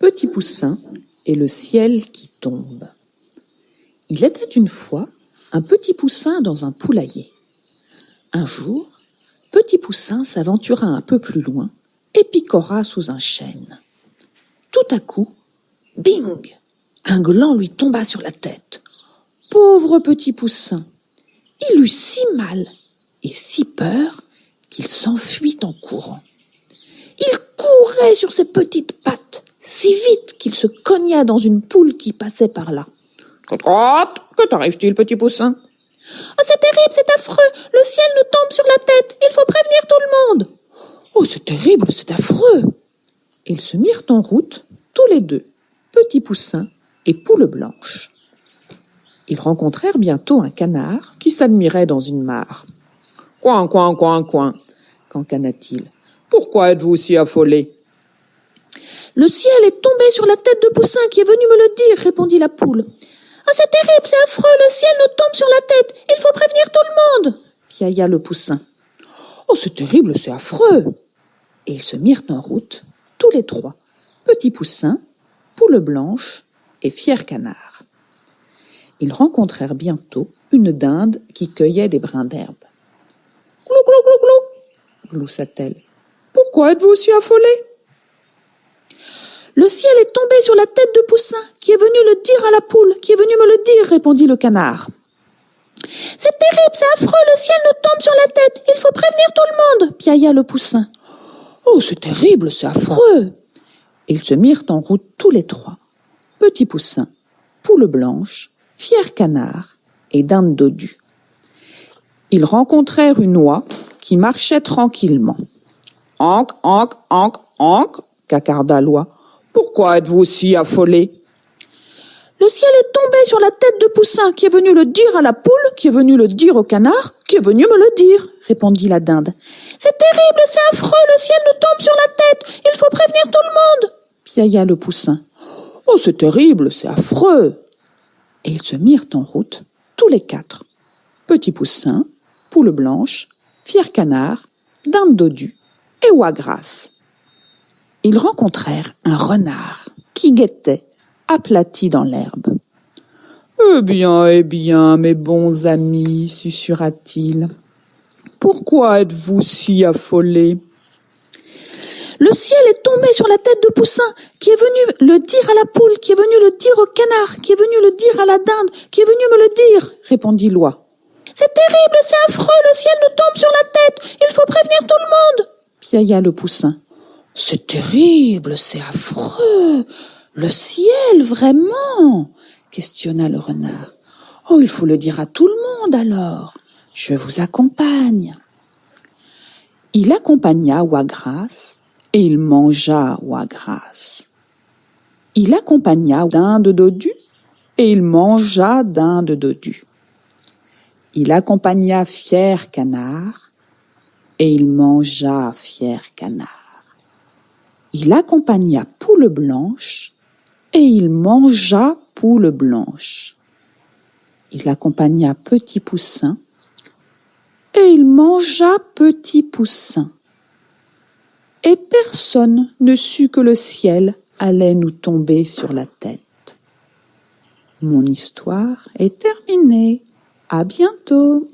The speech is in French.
Petit Poussin et le ciel qui tombe. Il était une fois un petit poussin dans un poulailler. Un jour, Petit Poussin s'aventura un peu plus loin et picora sous un chêne. Tout à coup, bing! Un gland lui tomba sur la tête. Pauvre Petit Poussin! Il eut si mal et si peur qu'il s'enfuit en courant. Il courait sur ses petites pattes, si vite qu'il se cogna dans une poule qui passait par là. « Que t'arrive-t-il, Petit Poussin ?»« Oh, c'est terrible, c'est affreux, le ciel nous tombe sur la tête, il faut prévenir tout le monde !»« Oh, c'est terrible, c'est affreux !» Ils se mirent en route, tous les deux, Petit Poussin et Poule Blanche. Ils rencontrèrent bientôt un canard qui s'admirait dans une mare. « Coin, coin, coin, coin !» cancana-t-il. « Pourquoi êtes-vous si affolé ?»« Le ciel est tombé sur la tête de Poussin qui est venu me le dire, répondit la poule. Oh, c'est terrible, c'est affreux, le ciel nous tombe sur la tête, il faut prévenir tout le monde, piailla le Poussin. Oh, c'est terrible, c'est affreux. Et ils se mirent en route, tous les trois, Petit Poussin, Poule Blanche et Fier Canard. Ils rencontrèrent bientôt une dinde qui cueillait des brins d'herbe. Glou, glou, glou, glou, gloussa-t-elle. Pourquoi êtes-vous si affolé ? Le ciel est tombé sur la tête de Poussin, qui est venu le dire à la poule, qui est venu me le dire, répondit le canard. C'est terrible, c'est affreux, le ciel nous tombe sur la tête, il faut prévenir tout le monde, piailla le Poussin. Oh, c'est terrible, c'est affreux. Et ils se mirent en route tous les trois, Petit Poussin, Poule Blanche, Fier Canard et Dinde dodue. Ils rencontrèrent une oie qui marchait tranquillement. « Anc, anc, anc, anc !» cacarda l'oie. « Pourquoi êtes-vous si affolé ?»« Le ciel est tombé sur la tête de Poussin, qui est venu le dire à la poule, qui est venu le dire au canard, qui est venu me le dire, répondit la dinde. C'est terrible, c'est affreux, le ciel nous tombe sur la tête, il faut prévenir tout le monde, piailla le Poussin. Oh, c'est terrible, c'est affreux. Et ils se mirent en route, tous les quatre, Petit Poussin, Poule Blanche, Fier Canard, Dinde dodue et oie grasse. Ils rencontrèrent un renard qui guettait, aplati dans l'herbe. « Eh bien, mes bons amis, susurra-t-il, pourquoi êtes-vous si affolés ?»« Le ciel est tombé sur la tête de Poussin, qui est venu le dire à la poule, qui est venu le dire au canard, qui est venu le dire à la dinde, qui est venu me le dire, répondit l'oie. C'est terrible, c'est affreux, le ciel nous tombe sur la tête, il faut prévenir tout le monde, piailla le Poussin. C'est terrible, c'est affreux. Le ciel, vraiment ? Questionna le renard. Oh, il faut le dire à tout le monde alors. Je vous accompagne. Il accompagna oie grasse et il mangea oie grasse. Il accompagna dinde dodue et il mangea dinde dodue. Il accompagna Fier Canard et il mangea Fier Canard. Il accompagna Poule Blanche et il mangea Poule Blanche. Il accompagna Petit Poussin et il mangea Petit Poussin. Et personne ne sut que le ciel allait nous tomber sur la tête. Mon histoire est terminée. À bientôt.